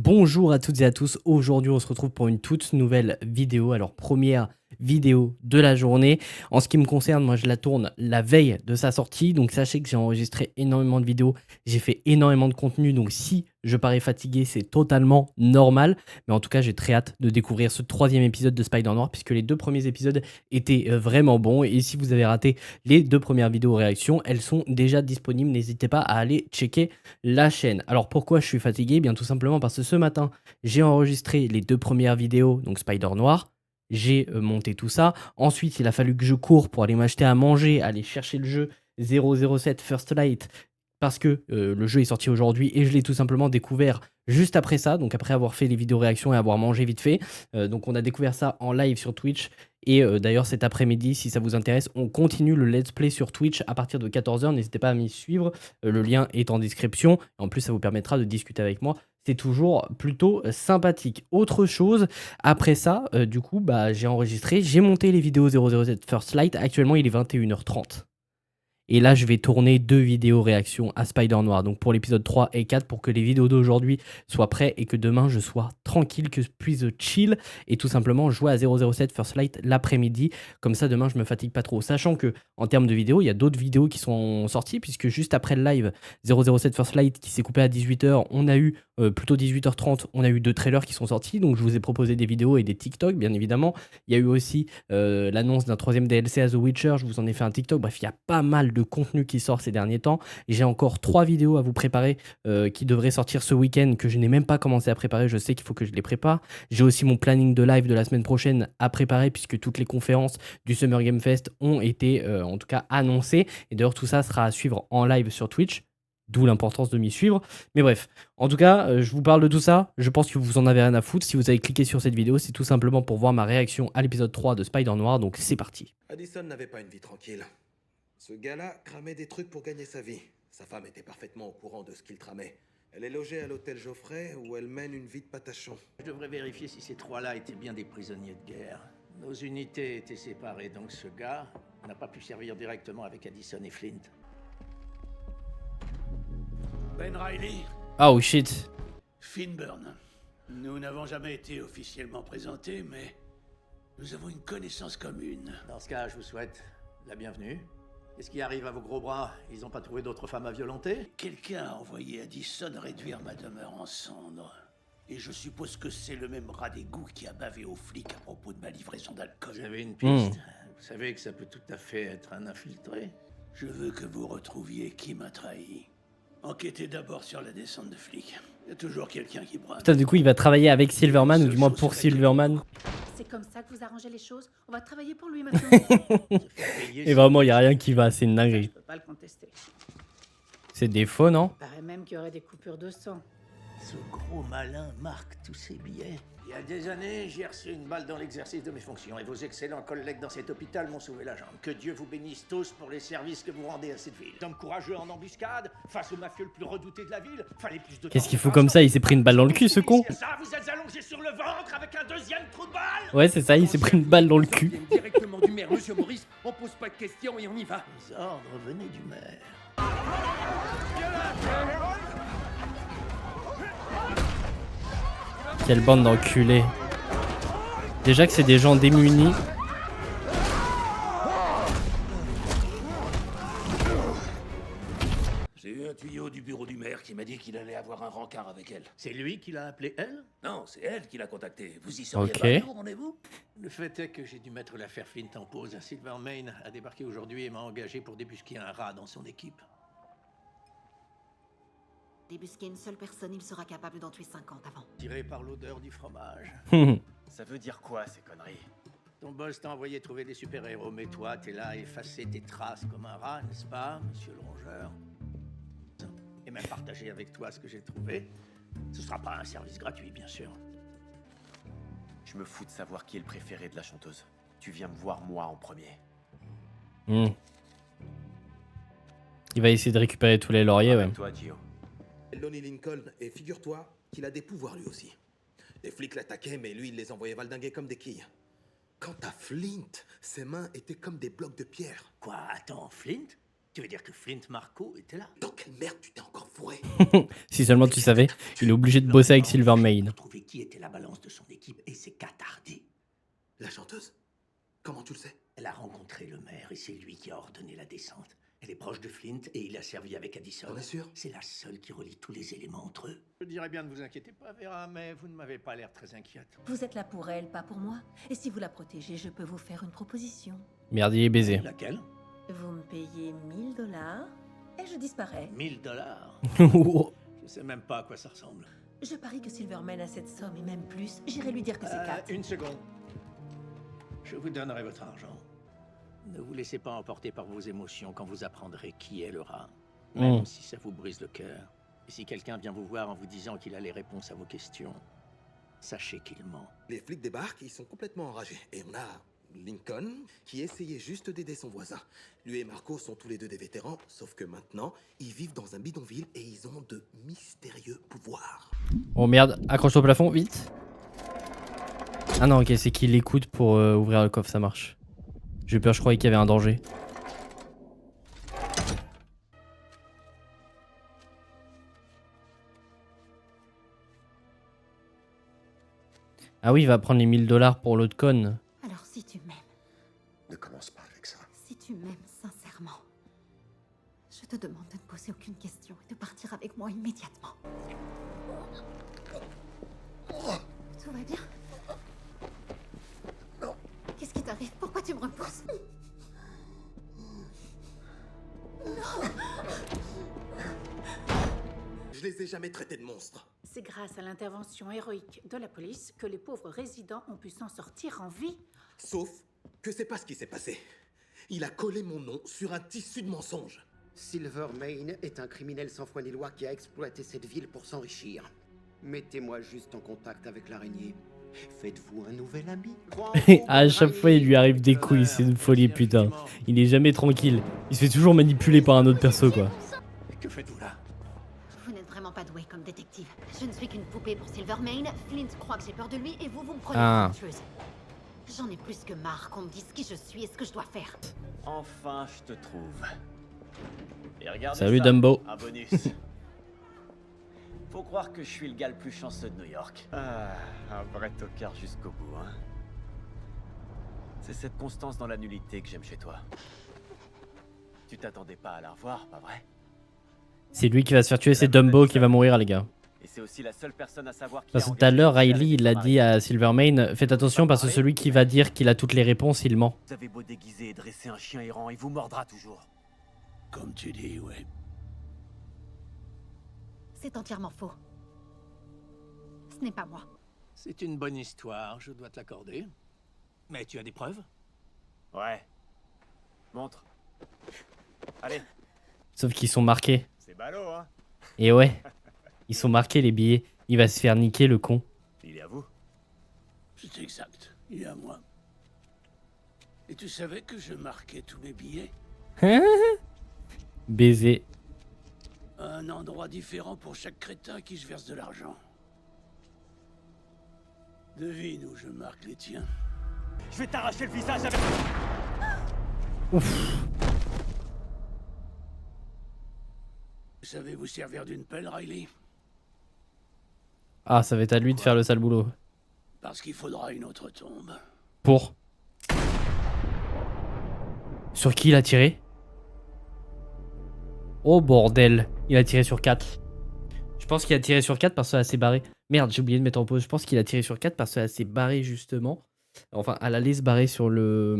Bonjour à toutes et à tous, aujourd'hui on se retrouve pour une toute nouvelle vidéo, alors première vidéo de la journée. En ce qui me concerne, moi je la tourne la veille de sa sortie, donc sachez que j'ai enregistré énormément de vidéos, j'ai fait énormément de contenu, donc si je parais fatigué c'est totalement normal, mais en tout cas j'ai très hâte de découvrir ce troisième épisode de Spider Noir, puisque les deux premiers épisodes étaient vraiment bons, et si vous avez raté les deux premières vidéos réactions, elles sont déjà disponibles, n'hésitez pas à aller checker la chaîne. Alors pourquoi je suis fatigué? Bien tout simplement parce que ce matin, j'ai enregistré les deux premières vidéos, donc Spider Noir. J'ai monté tout ça. Ensuite, il a fallu que je cours pour aller m'acheter à manger, aller chercher le jeu 007 First Light, parce que le jeu est sorti aujourd'hui et je l'ai tout simplement découvert juste après ça, donc après avoir fait les vidéos réactions et avoir mangé vite fait. Donc on a découvert ça en live sur Twitch. Et d'ailleurs cet après-midi, si ça vous intéresse, on continue le let's play sur Twitch à partir de 14h. N'hésitez pas à m'y suivre, le lien est en description. En plus, ça vous permettra de discuter avec moi. C'est toujours plutôt sympathique. Autre chose, après ça, du coup, j'ai enregistré, j'ai monté les vidéos 007 First Light. Actuellement, il est 21h30. Et là, je vais tourner deux vidéos réactions à Spider Noir. Donc pour l'épisode 3 et 4, pour que les vidéos d'aujourd'hui soient prêtes et que demain je sois tranquille, que je puisse chill et tout simplement jouer à 007 First Light l'après-midi. Comme ça, demain, je me fatigue pas trop. Sachant que en termes de vidéos, il y a d'autres vidéos qui sont sorties, puisque juste après le live 007 First Light qui s'est coupé à 18h, on a eu plutôt 18h30, on a eu deux trailers qui sont sortis. Donc je vous ai proposé des vidéos et des TikTok, bien évidemment. Il y a eu aussi l'annonce d'un troisième DLC à The Witcher, je vous en ai fait un TikTok. Bref, il y a pas mal de contenu qui sort ces derniers temps. J'ai encore 3 vidéos à vous préparer qui devraient sortir ce week-end, que je n'ai même pas commencé à préparer. Je sais qu'il faut que je les prépare. J'ai aussi mon planning de live de la semaine prochaine à préparer, puisque toutes les conférences du Summer Game Fest ont été en tout cas annoncées. Et d'ailleurs, tout ça sera à suivre en live sur Twitch. D'où l'importance de m'y suivre. Mais bref, en tout cas, je vous parle de tout ça. Je pense que vous en avez rien à foutre. Si vous avez cliqué sur cette vidéo, c'est tout simplement pour voir ma réaction à l'épisode 3 de Spider Noir. Donc c'est parti. Addison n'avait pas une vie tranquille. Ce gars-là cramait des trucs pour gagner sa vie. Sa femme était parfaitement au courant de ce qu'il tramait. Elle est logée à l'hôtel Geoffrey où elle mène une vie de patachon. Je devrais vérifier si ces trois-là étaient bien des prisonniers de guerre. Nos unités étaient séparées, donc ce gars n'a pas pu servir directement avec Addison et Flint. Ben Riley, Oh shit. Finburn. Nous n'avons jamais été officiellement présentés, mais nous avons une connaissance commune. Dans ce cas, je vous souhaite la bienvenue. Qu'est-ce qui arrive à vos gros bras? Ils n'ont pas trouvé d'autres femmes à violenter? Quelqu'un a envoyé Addison réduire ma demeure en cendres. Et je suppose que c'est le même rat d'égout qui a bavé aux flics à propos de ma livraison d'alcool. Vous avez une piste? Vous savez que ça peut tout à fait être un infiltré? Je veux que vous retrouviez qui m'a trahi. Enquêtez d'abord sur la descente de flics. Il y a toujours quelqu'un qui brade. Putain, du coup, il va travailler avec Silverman, ou du moins pour Silverman. C'est comme ça que vous arrangez les choses? On va travailler pour lui maintenant. Et vraiment, il n'y a rien qui va, c'est une Je dinguerie. peux pas le contester. C'est des faux, non? Il paraît même qu'il y aurait des coupures de sang. Ce gros malin marque tous ses billets. Il y a des années, j'ai reçu une balle dans l'exercice de mes fonctions et vos excellents collègues dans cet hôpital m'ont sauvé la jambe. Que Dieu vous bénisse tous pour les services que vous rendez à cette ville. Homme courageux en embuscade, face au mafieux le plus redouté de la ville, fallait plus de Qu'est-ce qu'il fout comme ça? Il s'est pris une balle dans le cul, ce con. Ça, vous êtes allongé sur le ventre avec un deuxième trou de balle. Ouais, c'est ça, il s'est pris une balle dans le cul. Directement du maire, monsieur Maurice, on pose pas de questions et on y va. Les ordres venaient du maire. Quelle bande d'enculés. Déjà que c'est des gens démunis. J'ai eu un tuyau du bureau du maire qui m'a dit qu'il allait avoir un rencard avec elle. C'est lui qui l'a appelé elle? Non, c'est elle qui l'a contacté. Vous y seriez Ok. pas allé au rendez-vous? Le fait est que j'ai dû mettre l'affaire Flint en pause. Silverman a débarqué aujourd'hui et m'a engagé pour débusquer un rat dans son équipe. Débusquer une seule personne, il sera capable d'en tuer 50 avant. Tiré par l'odeur du fromage. Ça veut dire quoi ces conneries? Ton boss t'a envoyé trouver des super-héros, mais toi, t'es là à effacer tes traces comme un rat, n'est-ce pas, monsieur le rongeur? Et même partager avec toi ce que j'ai trouvé. Ce sera pas un service gratuit, bien sûr. Je me fous de savoir qui est le préféré de la chanteuse. Tu viens me voir moi en premier. Il va essayer de récupérer tous les lauriers, ouais. Avec toi, Gio. Lonnie Lincoln, et figure-toi qu'il a des pouvoirs lui aussi. Les flics l'attaquaient, mais lui, il les envoyait valdinguer comme des quilles. Quant à Flint, ses mains étaient comme des blocs de pierre. Quoi, attends, Flint? Tu veux dire que Flint Marco était là? Dans quelle merde tu t'es encore fourré? Si seulement tu savais, il est obligé de bosser avec Silvermane. Pour trouver qui était la balance de son équipe et s'est attardé. La chanteuse? Comment tu le sais? Elle a rencontré le maire et c'est lui qui a ordonné la descente. Elle est proche de Flint et il a servi avec Addison. T'en es sûr? C'est la seule qui relie tous les éléments entre eux. Je dirais bien ne vous inquiétez pas, Vera, mais vous ne m'avez pas l'air très inquiète. Vous êtes là pour elle, pas pour moi. Et si vous la protégez, je peux vous faire une proposition. Merde, il est baisé. Laquelle? Vous me payez 1000 $ et je disparais. 1000 $. Je sais même pas à quoi ça ressemble. Je parie que Silverman a cette somme et même plus. J'irai lui dire que c'est 4. Une seconde. Je vous donnerai votre argent. Ne vous laissez pas emporter par vos émotions quand vous apprendrez qui est le rat. Même si ça vous brise le cœur. Et si quelqu'un vient vous voir en vous disant qu'il a les réponses à vos questions, sachez qu'il ment. Les flics débarquent, ils sont complètement enragés. Et on a Lincoln qui essayait juste d'aider son voisin. Lui et Marco sont tous les deux des vétérans, sauf que maintenant, ils vivent dans un bidonville et ils ont de mystérieux pouvoirs. Oh merde, accroche-toi au plafond, vite. Ah non, ok, c'est qu'il l'écoute pour ouvrir le coffre, ça marche. J'ai eu peur, je croyais qu'il y avait un danger. Ah oui, il va prendre les 1000 $ pour l'autre conne. Alors si tu m'aimes, Ne commence pas avec ça. si tu m'aimes sincèrement, je te demande de ne poser aucune question et de partir avec moi immédiatement. Tout va bien? Non. Qu'est-ce qui t'arrive? Pourquoi tu me repousses? Je les ai jamais traités de monstres. C'est grâce à l'intervention héroïque de la police que les pauvres résidents ont pu s'en sortir en vie. Sauf que c'est pas ce qui s'est passé. Il a collé mon nom sur un tissu de mensonges. Silvermane est un criminel sans foi ni loi qui a exploité cette ville pour s'enrichir. Mettez-moi juste en contact avec l'araignée. Faites-vous un nouvel ami. À chaque fois, il lui arrive des couilles, c'est une folie, putain. Il est jamais tranquille. Il se fait toujours manipuler par un autre perso, quoi. Que faites-vous là? Vous n'êtes vraiment pas doué comme détective. Je ne suis qu'une poupée pour Silvermane. Flint croit que j'ai peur de lui et vous me prenez Ah. pour une tueuse. J'en ai plus que marre qu'on me dise qui je suis et ce que je dois faire. Enfin, je te trouve. Et regardez Salut, ça, Dumbo. un bonus. Faut croire que je suis le gars le plus chanceux de New York. Ah, un vrai tocard jusqu'au bout, hein. C'est cette constance dans la nullité que j'aime chez toi. Tu t'attendais pas à la revoir, pas vrai? C'est lui qui va se faire tuer, c'est Dumbo qui va mourir, les gars. Et c'est aussi la seule personne à savoir qui Parce a que tout à l'heure, engagé Riley, il a dit à Silvermane, faites attention parce que celui qui va dire qu'il a toutes les réponses, il ment. Vous avez beau déguiser et dresser un chien errant, il vous mordra toujours. Comme tu dis, ouais. C'est entièrement faux. Ce n'est pas moi. C'est une bonne histoire, je dois te l'accorder. Mais tu as des preuves? Ouais. Montre. Allez. Sauf qu'ils sont marqués. C'est ballot, hein. Et ouais, ils sont marqués, les billets. Il va se faire niquer, le con. Il est à vous. C'est exact. Il est à moi. Et tu savais que je marquais tous mes billets? Baiser. Un endroit différent pour chaque crétin à qui je verse de l'argent. Devine où je marque les tiens. Je vais t'arracher le visage avec... Ouf. Vous savez vous servir d'une pelle, Riley? Ah, ça va être à lui de faire le sale boulot. Parce qu'il faudra une autre tombe. Pour. Sur qui il a tiré? Oh bordel. Il a tiré sur 4. Je pense qu'il a tiré sur 4 parce qu'elle s'est barrée. Merde, j'ai oublié de mettre en pause. Je pense qu'il a tiré sur 4 parce qu'elle s'est barrée justement. Enfin, elle allait se barrer sur le...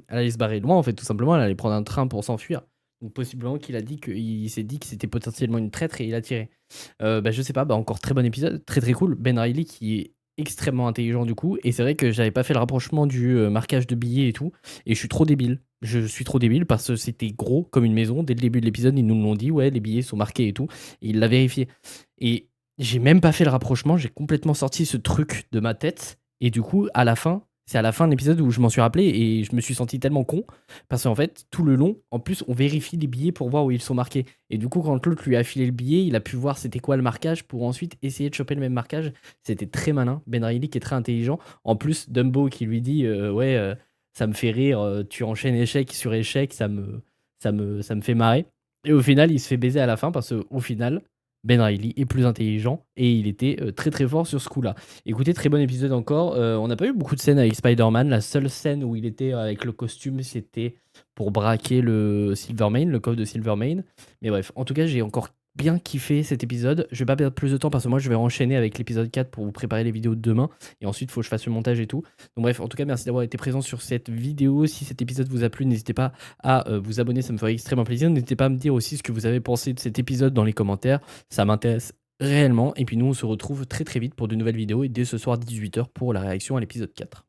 Elle allait se barrer loin en fait, tout simplement. Elle allait prendre un train pour s'enfuir. Donc possiblement qu'il a dit qu'il s'est dit que c'était potentiellement une traître et il a tiré. Je sais pas, encore très bon épisode, très très cool. Ben Riley qui est extrêmement intelligent du coup. Et c'est vrai que j'avais pas fait le rapprochement du marquage de billets et tout. Et je suis trop débile. Je suis trop débile parce que c'était gros comme une maison. Dès le début de l'épisode, ils nous l'ont dit, ouais, les billets sont marqués et tout. Et il l'a vérifié. Et j'ai même pas fait le rapprochement, j'ai complètement sorti ce truc de ma tête. Et du coup, à la fin, c'est à la fin de l'épisode où je m'en suis rappelé et je me suis senti tellement con. Parce qu'en fait, tout le long, en plus, on vérifie les billets pour voir où ils sont marqués. Et du coup, quand l'autre lui a filé le billet, il a pu voir c'était quoi le marquage pour ensuite essayer de choper le même marquage. C'était très malin. Ben Riley qui est très intelligent. En plus, Dumbo qui lui dit, ça me fait rire, tu enchaînes échec sur échec, ça me ça me fait marrer. Et au final, il se fait baiser à la fin parce qu'au final, Ben Reilly est plus intelligent et il était très très fort sur ce coup-là. Écoutez, très bon épisode encore. On n'a pas eu beaucoup de scènes avec Spider-Man. La seule scène où il était avec le costume, c'était pour braquer le Silvermane, le coffre de Silvermane. Mais bref, en tout cas, j'ai encore bien kiffé cet épisode. Je vais pas perdre plus de temps parce que moi, je vais enchaîner avec l'épisode 4 pour vous préparer les vidéos de demain. Et ensuite, il faut que je fasse le montage et tout. Donc bref, en tout cas, merci d'avoir été présent sur cette vidéo. Si cet épisode vous a plu, n'hésitez pas à vous abonner, ça me ferait extrêmement plaisir. N'hésitez pas à me dire aussi ce que vous avez pensé de cet épisode dans les commentaires. Ça m'intéresse réellement. Et puis nous, on se retrouve très très vite pour de nouvelles vidéos et dès ce soir 18h pour la réaction à l'épisode 4.